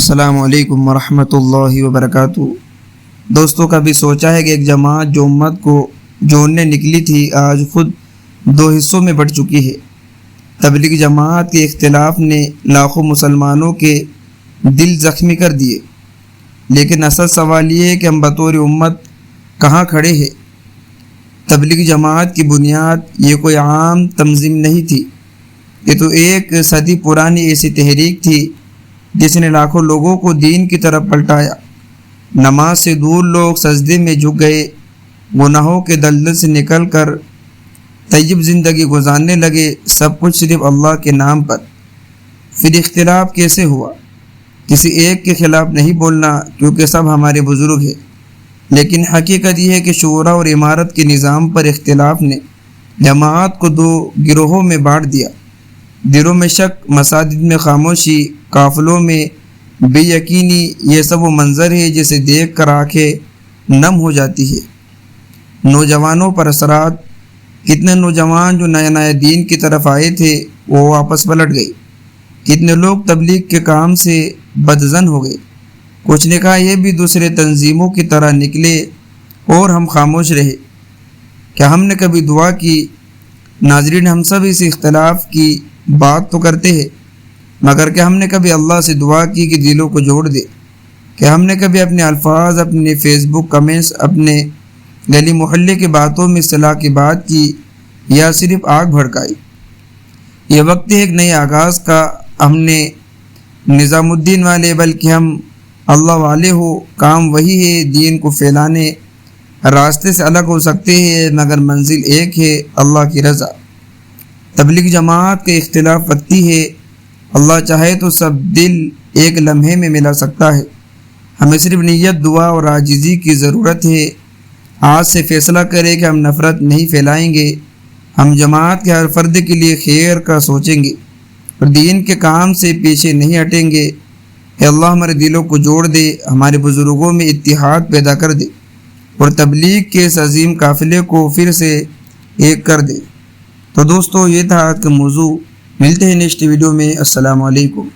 السلام علیکم ورحمۃ اللہ وبرکاتہ۔ دوستوں، کبھی سوچا ہے کہ ایک جماعت جو امت کو جوڑنے نکلی تھی آج خود دو حصوں میں بٹ چکی ہے۔ تبلیغ جماعت کے اختلاف نے لاکھوں مسلمانوں کے دل زخمی کر دیے، لیکن اصل سوال یہ ہے کہ ہم بطور امت کہاں کھڑے ہیں۔ تبلیغ جماعت کی بنیاد یہ کوئی عام تنظیم نہیں تھی، یہ تو ایک صدی پرانی ایسی تحریک تھی جس نے لاکھوں لوگوں کو دین کی طرف پلٹایا۔ نماز سے دور لوگ سجدے میں جھک گئے، گناہوں کے دلدل سے نکل کر طیب زندگی گزارنے لگے، سب کچھ صرف اللہ کے نام پر۔ پھر اختلاف کیسے ہوا؟ کسی ایک کے خلاف نہیں بولنا، کیونکہ سب ہمارے بزرگ ہیں، لیکن حقیقت یہ ہے کہ شورا اور امارت کے نظام پر اختلاف نے جماعت کو دو گروہوں میں بانٹ دیا۔ دلوں میں شک، مساجد میں خاموشی، قافلوں میں بے یقینی، یہ سب وہ منظر ہے جسے دیکھ کر آنکھیں نم ہو جاتی ہے۔ نوجوانوں پر اثرات، کتنے نوجوان جو نئے دین کی طرف آئے تھے وہ واپس پلٹ گئے، کتنے لوگ تبلیغ کے کام سے بدظن ہو گئے، کچھ نے کہا یہ بھی دوسرے تنظیموں کی طرح نکلے اور ہم خاموش رہے۔ کیا ہم نے کبھی دعا کی؟ ناظرین، ہم سب اس اختلاف کی بات تو کرتے ہیں، مگر کیا ہم نے کبھی اللہ سے دعا کی کہ دلوں کو جوڑ دے؟ کیا ہم نے کبھی اپنے الفاظ، اپنے فیس بک کمنٹس، اپنے گلی محلے کی باتوں میں اصلاح کی بات کی، یا صرف آگ بھڑکائی؟ یہ وقت ہے ایک نئے آغاز کا۔ ہم نے نظام الدین والے بلکہ ہم اللہ والے ہو، کام وہی ہے، دین کو پھیلانے، راستے سے الگ ہو سکتے ہیں مگر منزل ایک ہے، اللہ کی رضا۔ تبلیغ جماعت کے اختلاف وقتی ہے، اللہ چاہے تو سب دل ایک لمحے میں ملا سکتا ہے۔ ہمیں صرف نیت، دعا اور عاجزی کی ضرورت ہے۔ آج سے فیصلہ کریں کہ ہم نفرت نہیں پھیلائیں گے، ہم جماعت کے ہر فرد کے لیے خیر کا سوچیں گے اور دین کے کام سے پیچھے نہیں ہٹیں گے۔ اے اللہ ہمارے دلوں کو جوڑ دے، ہمارے بزرگوں میں اتحاد پیدا کر دے اور تبلیغ کے اس عظیم قافلے کو پھر سے ایک کر دے۔ تو دوستو، یہ تھا آج کا موضوع۔ ملتے ہیں نیکسٹ ویڈیو میں۔ السلام علیکم۔